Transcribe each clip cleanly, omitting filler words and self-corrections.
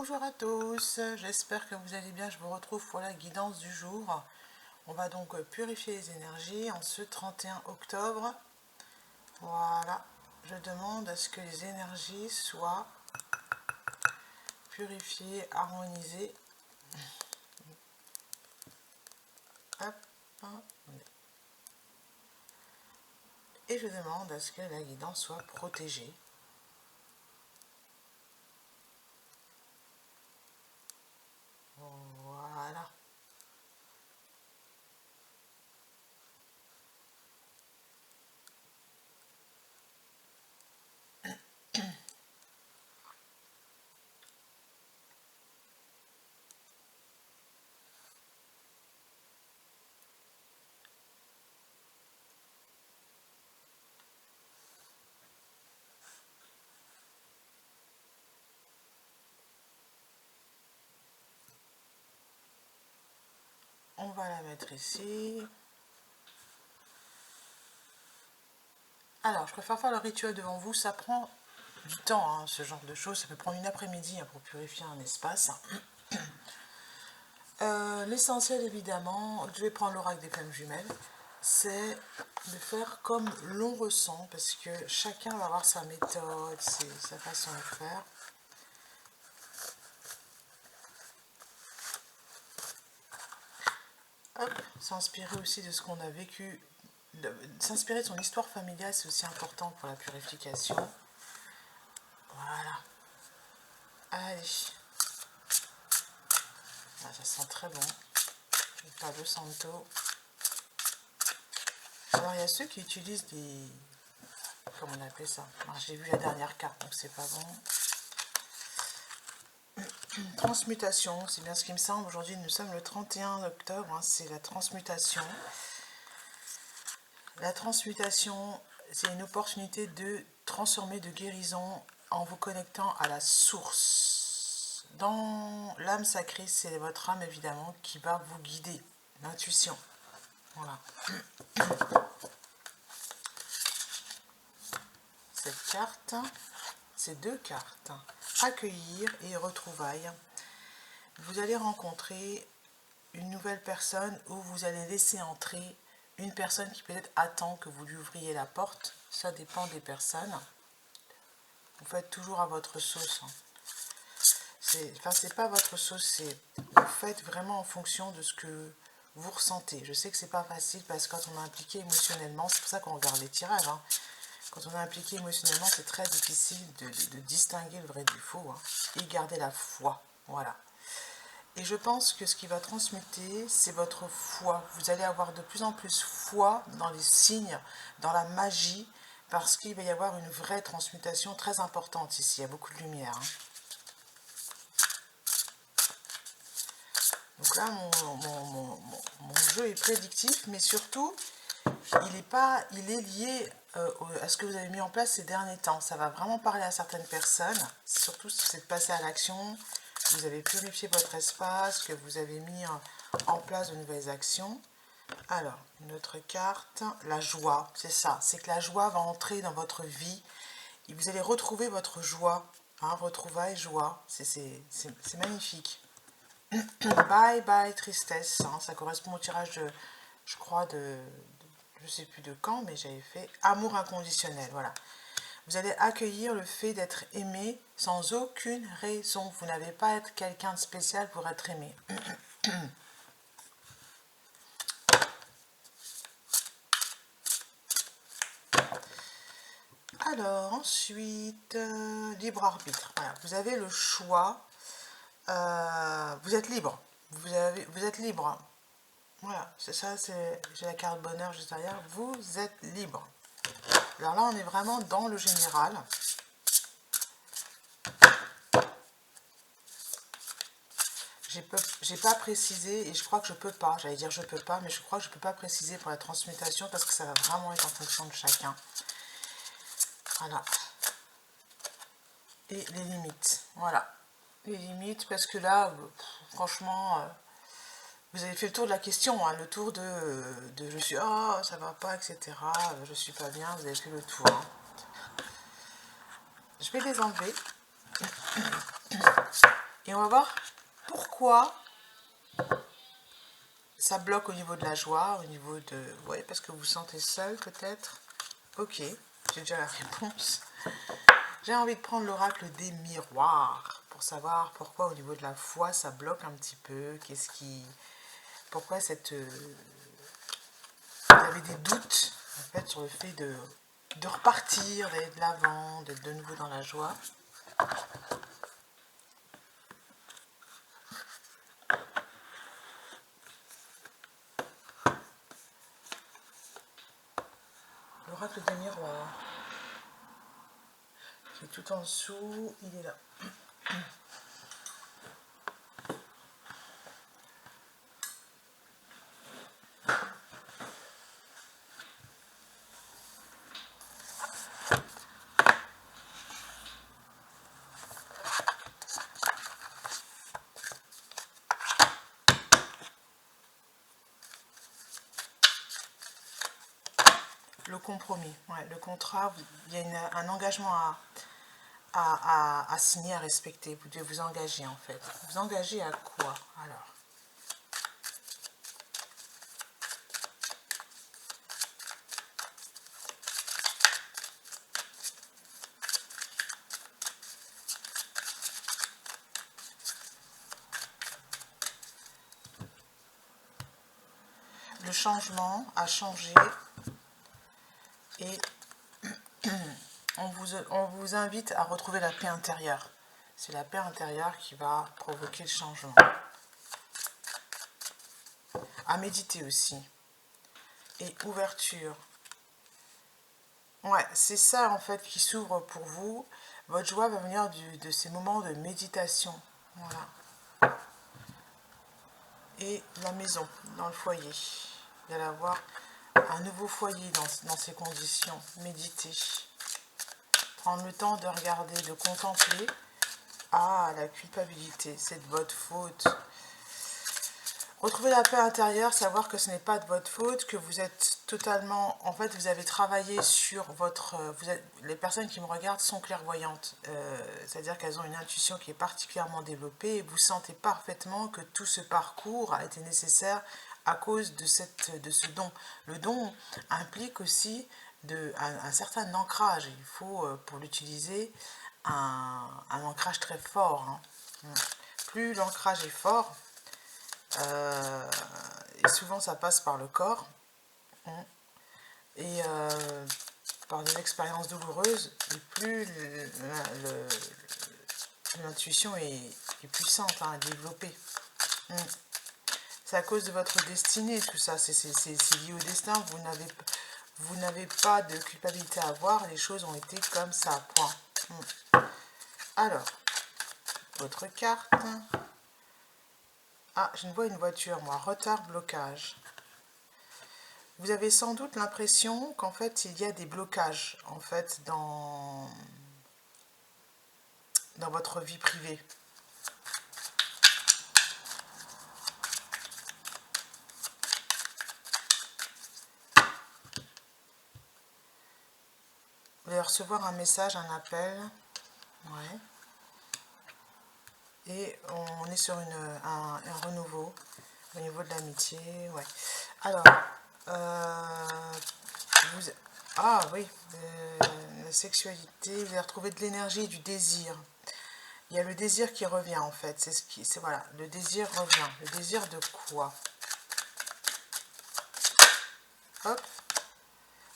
Bonjour à tous, j'espère que vous allez bien. Je vous retrouve pour la guidance du jour. On va donc purifier les énergies en ce 31 octobre. Voilà, je demande à ce que les énergies soient purifiées, harmonisées. Hop. Et je demande à ce que la guidance soit protégée. Voilà. On va la mettre ici. Alors, je préfère faire le rituel devant vous. Ça prend du temps, hein, ce genre de choses. Ça peut prendre une après-midi pour purifier un espace. L'essentiel, évidemment, je vais prendre l'oracle des flammes jumelles, c'est de faire comme l'on ressent, parce que chacun va avoir sa méthode, sa façon de faire. Hop, s'inspirer aussi de ce qu'on a vécu, s'inspirer de son histoire familiale, c'est aussi important pour la purification. Voilà. Allez. Ah, ça sent très bon. Palo Santo. Alors, il y a ceux qui utilisent des... Comment on appelle ça? J'ai vu la dernière carte, donc c'est pas bon. Transmutation, c'est bien ce qui me semble. Aujourd'hui, nous sommes le 31 octobre, hein, c'est la transmutation. La transmutation, c'est une opportunité de transformer, de guérison en vous connectant à la source. Dans l'âme sacrée, c'est votre âme évidemment qui va vous guider, l'intuition. Voilà. Cette carte, ces deux cartes, accueillir et retrouvailles. Vous allez rencontrer une nouvelle personne où vous allez laisser entrer une personne qui peut-être attend que vous lui ouvriez la porte. Ça dépend des personnes. Vous faites toujours à votre sauce. C'est pas votre sauce, c'est vous faites vraiment en fonction de ce que vous ressentez. Je sais que c'est pas facile parce que quand on est impliqué émotionnellement, c'est pour ça qu'on regarde les tirages. Hein. Quand on est impliqué émotionnellement, c'est très difficile de distinguer le vrai du faux, hein, et garder la foi. Voilà. Et je pense que ce qui va transmuter, c'est votre foi. Vous allez avoir de plus en plus foi dans les signes, dans la magie, parce qu'il va y avoir une vraie transmutation très importante ici. Il y a beaucoup de lumière. Hein. Donc là, mon jeu est prédictif, mais surtout, il est lié à ce que vous avez mis en place ces derniers temps. Ça va vraiment parler à certaines personnes, surtout si c'est de passer à l'action. Vous avez purifié votre espace, que vous avez mis en place de nouvelles actions. Alors, une autre carte, la joie, c'est ça. C'est que la joie va entrer dans votre vie et vous allez retrouver votre joie. Hein, retrouvailles, joie, c'est magnifique. Bye bye tristesse, hein, ça correspond au tirage de, je crois, je sais plus de quand, mais j'avais fait amour inconditionnel, voilà. Vous allez accueillir le fait d'être aimé sans aucune raison. Vous n'avez pas à être quelqu'un de spécial pour être aimé. Alors, ensuite, libre arbitre. Voilà, vous avez le choix. Vous êtes libre. Vous êtes libre. Voilà, c'est ça, j'ai la carte bonheur juste derrière. Vous êtes libre. Alors là, on est vraiment dans le général. J'ai pas précisé, et je crois que je peux pas, j'allais dire je peux pas, mais je crois que je peux pas préciser pour la transmutation parce que ça va vraiment être en fonction de chacun. Voilà. Et les limites, voilà. Les limites, parce que là, franchement, vous avez fait le tour de la question, hein, le tour de je suis, oh, ça va pas, etc. Je suis pas bien, vous avez fait le tour. Hein. Je vais les enlever. Et on va voir pourquoi ça bloque au niveau de la joie, au niveau de... Ouais, parce que vous vous sentez seul peut-être. Ok, j'ai déjà la réponse. J'ai envie de prendre l'oracle des miroirs pour savoir pourquoi au niveau de la foi ça bloque un petit peu. Qu'est-ce qui... Pourquoi cette... Vous avez des doutes en fait sur le fait de repartir, d'aller de l'avant, d'être de nouveau dans la joie. L'oracle des miroirs. Qui est tout en dessous, il est là. Le compromis, ouais, le contrat, il y a un engagement à signer, à respecter. Vous devez vous engager en fait. Vous engager à quoi alors? Le changement a changé et on vous invite à retrouver la paix intérieure. C'est la paix intérieure qui va provoquer le changement. À méditer aussi. Et ouverture. Ouais, c'est ça en fait qui s'ouvre pour vous. Votre joie va venir de ces moments de méditation. Voilà. Et la maison, dans le foyer. Vous allez avoir un nouveau foyer dans ces conditions. Méditer. Prendre le temps de regarder, de contempler. Ah, la culpabilité, c'est de votre faute. Retrouver la paix intérieure, savoir que ce n'est pas de votre faute, que vous êtes totalement... En fait, vous avez travaillé sur votre... les personnes qui me regardent sont clairvoyantes. C'est-à-dire qu'elles ont une intuition qui est particulièrement développée et vous sentez parfaitement que tout ce parcours a été nécessaire à cause de ce don. Le don implique aussi un certain ancrage. Il faut, pour l'utiliser, un ancrage très fort. Hein. Plus l'ancrage est fort, et souvent ça passe par le corps, hein, et par des expériences douloureuses, et plus l'intuition est puissante, hein, développée. C'est à cause de votre destinée, tout ça, c'est lié au destin, vous n'avez pas de culpabilité à avoir, les choses ont été comme ça, point. Alors, votre carte. Ah, je ne vois une voiture, moi. Retard, blocage. Vous avez sans doute l'impression qu'en fait, il y a des blocages, en fait, dans votre vie privée. Vous allez recevoir un message, un appel. Ouais. Et on est sur un renouveau au niveau de l'amitié. Ouais. Alors, ah oui, la sexualité, vous allez retrouver de l'énergie, du désir. Il y a le désir qui revient en fait. Voilà, le désir revient. Le désir de quoi? Hop.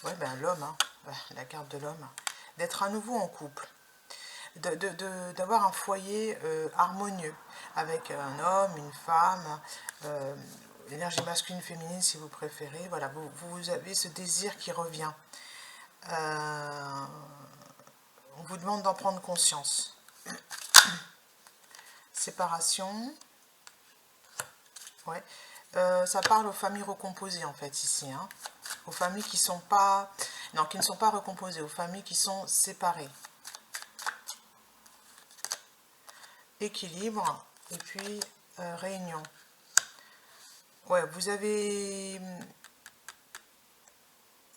Ouais, ben l'homme, hein. La carte de l'homme. D'être à nouveau en couple. D'avoir un foyer harmonieux avec un homme, une femme, énergie masculine, féminine si vous préférez. Voilà, vous avez ce désir qui revient. On vous demande d'en prendre conscience. Séparation. Ouais. Ça parle aux familles recomposées en fait ici. Hein. Aux familles qui sont pas... Non, qui ne sont pas recomposées. Aux familles qui sont séparées. Équilibre. Et puis réunion. Ouais, vous avez...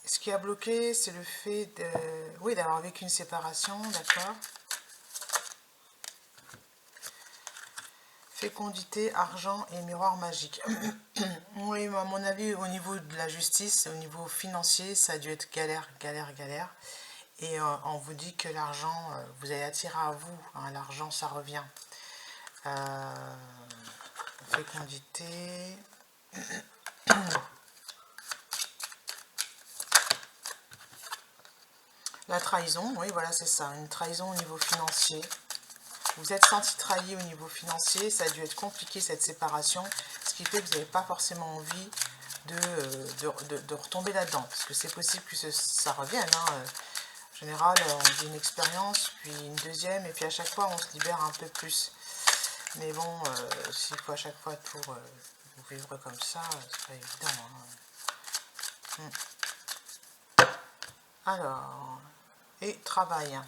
Ce qui a bloqué, c'est le fait d'avoir vécu une séparation, d'accord. Fécondité, argent et miroir magique. Oui, à mon avis, au niveau de la justice, au niveau financier, ça a dû être galère, galère, galère. Et on vous dit que l'argent, vous allez attirer à vous, hein, l'argent, ça revient. Fécondité. La trahison, oui, voilà, c'est ça, une trahison au niveau financier. Vous êtes senti trahi au niveau financier, ça a dû être compliqué cette séparation, ce qui fait que vous n'avez pas forcément envie de retomber là-dedans, parce que c'est possible que ça revienne. Hein. En général, on vit une expérience, puis une deuxième, et puis à chaque fois, on se libère un peu plus. Mais bon, s'il faut à chaque fois tout vivre comme ça, c'est pas évident. Hein. Alors, et travail.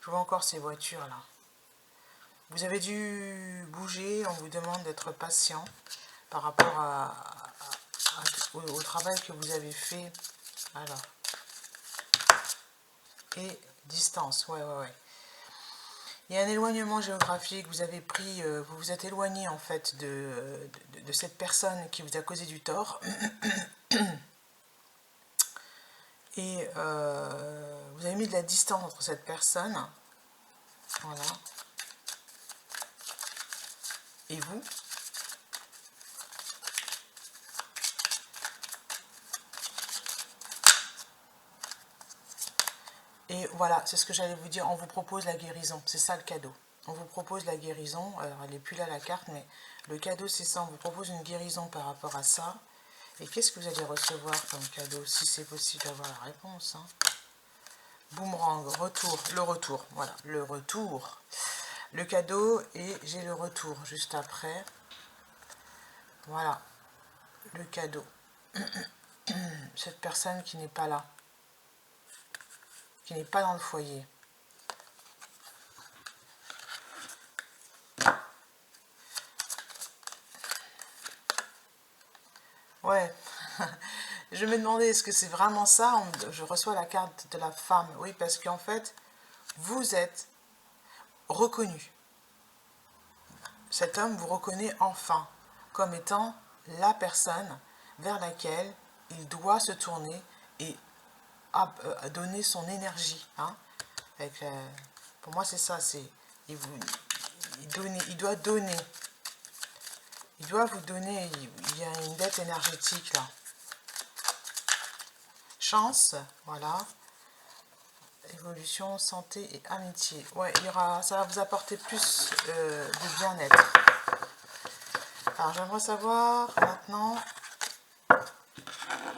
Je vois encore ces voitures là. Vous avez dû bouger, on vous demande d'être patient par rapport au travail que vous avez fait. Alors, et distance, ouais. Il y a un éloignement géographique, vous avez pris, vous vous êtes éloigné en fait de cette personne qui vous a causé du tort. Et vous avez mis de la distance entre cette personne. Voilà. Et vous. Et voilà, c'est ce que j'allais vous dire, on vous propose la guérison, c'est ça le cadeau. On vous propose la guérison, alors elle n'est plus là la carte, mais le cadeau c'est ça, on vous propose une guérison par rapport à ça. Et qu'est-ce que vous allez recevoir comme cadeau, si c'est possible d'avoir la réponse, hein. Boomerang, retour, le retour, voilà, le retour. Le cadeau et j'ai le retour juste après. Voilà, le cadeau. Cette personne qui n'est pas là, qui n'est pas dans le foyer. Ouais, je me demandais, est-ce que c'est vraiment ça? Je reçois la carte de la femme. Oui, parce qu'en fait, vous êtes reconnu. Cet homme vous reconnaît enfin comme étant la personne vers laquelle il doit se tourner et donner son énergie. Hein, avec pour moi, c'est ça. Il doit donner. Il doit vous donner. Il y a une dette énergétique là. Chance, voilà. Évolution, santé et amitié. Ouais, ça va vous apporter plus de bien-être. Alors, j'aimerais savoir maintenant,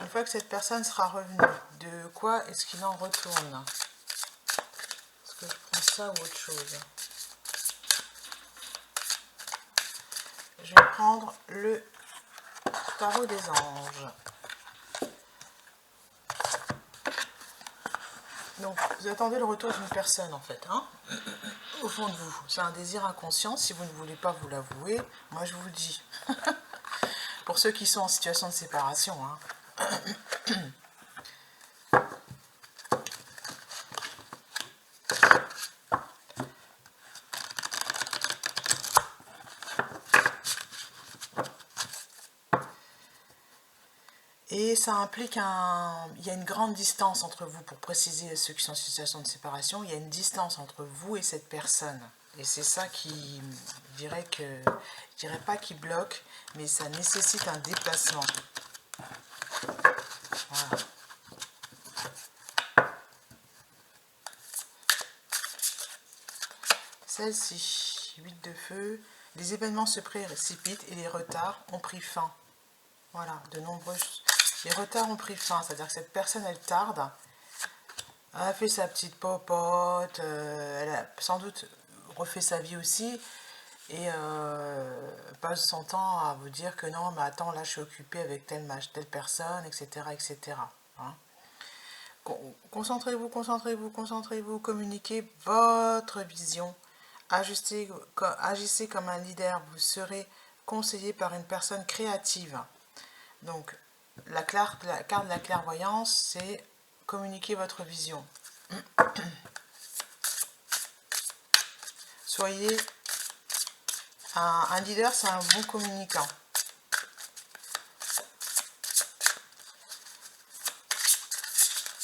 une fois que cette personne sera revenue, de quoi est-ce qu'il en retourne? Est-ce que je prends ça ou autre chose? Je vais prendre le tarot des anges. Donc, vous attendez le retour d'une personne, en fait, hein, au fond de vous. C'est un désir inconscient. Si vous ne voulez pas vous l'avouer, moi, je vous le dis. Pour ceux qui sont en situation de séparation, hein. Et ça implique il y a une grande distance entre vous, pour préciser ceux qui sont en situation de séparation, il y a une distance entre vous et cette personne. Et c'est ça qui, je dirais pas qui bloque, mais ça nécessite un déplacement. Voilà. Celle-ci, 8 de feu, les événements se précipitent et les retards ont pris fin. Voilà, les retards ont pris fin, c'est-à-dire que cette personne, elle tarde, elle a fait sa petite popote, elle a sans doute refait sa vie aussi, et passe son temps à vous dire que non, mais attends, là je suis occupée avec telle personne, etc. etc. Hein. Concentrez-vous, concentrez-vous, concentrez-vous, communiquez votre vision, agissez comme un leader, vous serez conseillé par une personne créative. Donc, La carte de la clairvoyance, c'est communiquer votre vision. Soyez un leader, c'est un bon communicant.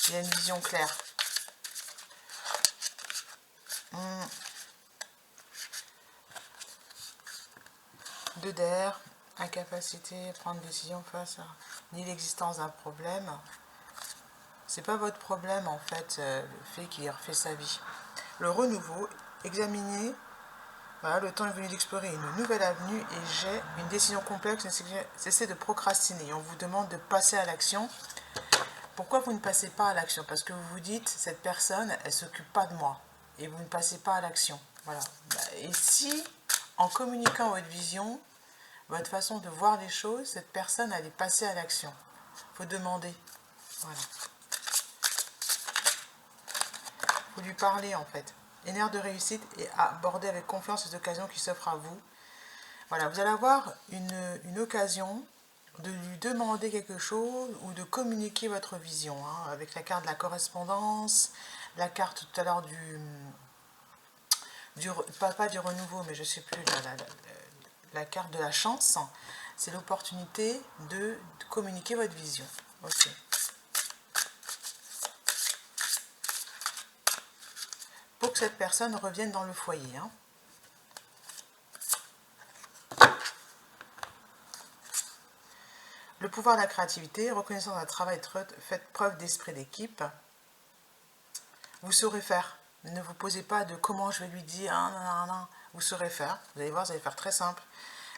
Il y a une vision claire. Deux d'air, incapacité à prendre décision face à ni l'existence d'un problème. C'est pas votre problème en fait, le fait qu'il refait sa vie. Le renouveau, examinez, voilà, le temps est venu d'explorer une nouvelle avenue et j'ai une décision complexe, cessez de procrastiner. On vous demande de passer à l'action. Pourquoi vous ne passez pas à l'action? Parce que vous vous dites, cette personne, elle ne s'occupe pas de moi. Et vous ne passez pas à l'action. Voilà. Et si, en communiquant votre vision, votre façon de voir les choses, cette personne allait passer à l'action. Il faut demander. Voilà. Il faut lui parler en fait. Une ère de réussite et aborder avec confiance les occasions qui s'offrent à vous. Voilà, vous allez avoir une occasion de lui demander quelque chose ou de communiquer votre vision, hein, avec la carte de la correspondance, la carte tout à l'heure pas du renouveau, mais je ne sais plus, la carte de la chance, c'est l'opportunité de communiquer votre vision. Ok. Pour que cette personne revienne dans le foyer. Hein. Le pouvoir de la créativité, reconnaissance d'un travail, faites preuve d'esprit d'équipe. Vous saurez faire. Ne vous posez pas de comment je vais lui dire, vous saurez faire. Vous allez voir, vous allez faire très simple.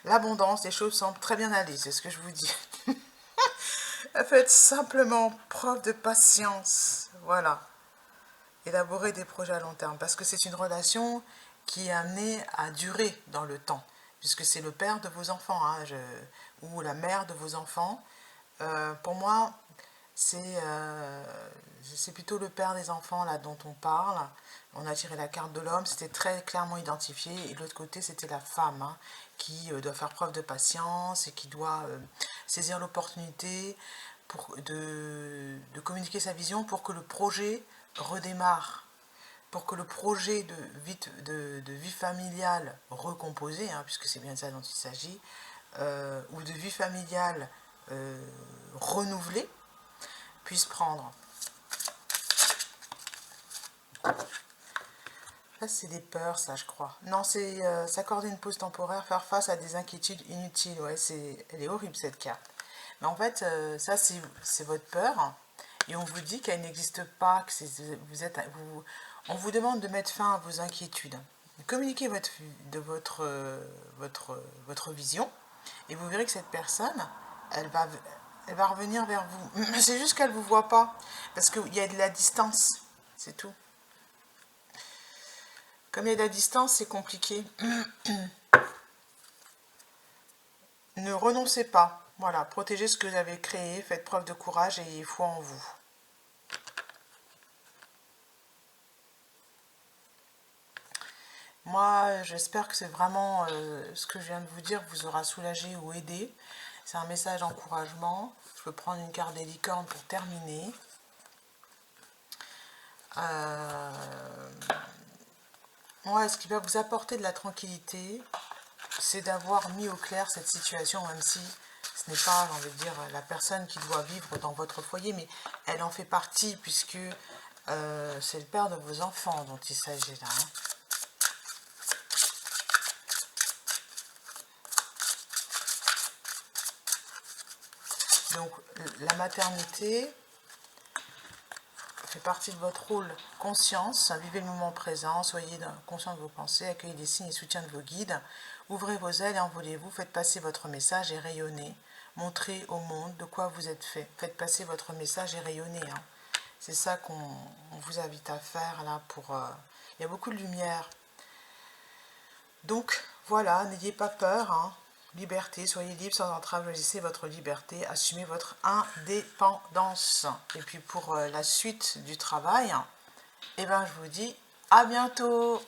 L'abondance, les choses semblent très bien aller, c'est ce que je vous dis. Faites simplement preuve de patience. Voilà. Élaborer des projets à long terme. Parce que c'est une relation qui est amenée à durer dans le temps. Puisque c'est le père de vos enfants, hein, ou la mère de vos enfants. Pour moi, c'est plutôt le père des enfants là dont on parle. On a tiré la carte de l'homme, c'était très clairement identifié. Et de l'autre côté, c'était la femme, hein, qui doit faire preuve de patience et qui doit saisir l'opportunité de communiquer sa vision pour que le projet redémarre, pour que le projet de vie familiale recomposée, hein, puisque c'est bien de ça dont il s'agit, ou de vie familiale renouvelée, puisse prendre. Là, c'est des peurs, ça, je crois. Non, c'est s'accorder une pause temporaire, faire face à des inquiétudes inutiles. Ouais, elle est horrible, cette carte. Mais en fait, ça, c'est votre peur. Et on vous dit qu'elle n'existe pas, que on vous demande de mettre fin à vos inquiétudes. Communiquez votre vision et vous verrez que cette personne, elle va revenir vers vous. C'est juste qu'elle ne vous voit pas, parce qu'il y a de la distance, c'est tout. Comme il y a de la distance, c'est compliqué. Ne renoncez pas. Voilà, protégez ce que vous avez créé, faites preuve de courage et ayez foi en vous. Moi, j'espère que c'est vraiment ce que je viens de vous dire vous aura soulagé ou aidé. C'est un message d'encouragement. Je peux prendre une carte des licornes pour terminer. Moi, ce qui va vous apporter de la tranquillité, c'est d'avoir mis au clair cette situation, même si ce n'est pas, j'ai envie de dire, la personne qui doit vivre dans votre foyer, mais elle en fait partie, puisque c'est le père de vos enfants dont il s'agit là. Hein. Donc, la maternité fait partie de votre rôle conscience. Vivez le moment présent, soyez conscient de vos pensées, accueillez les signes et soutien de vos guides. Ouvrez vos ailes et envolez-vous, faites passer votre message et rayonnez. Montrez au monde de quoi vous êtes fait. Faites passer votre message et rayonnez. Hein. C'est ça qu'on vous invite à faire là pour... il y a beaucoup de lumière. Donc, voilà, n'ayez pas peur. Hein. Liberté, soyez libre sans entrave, choisissez votre liberté, assumez votre indépendance. Et puis pour la suite du travail, eh ben, je vous dis à bientôt.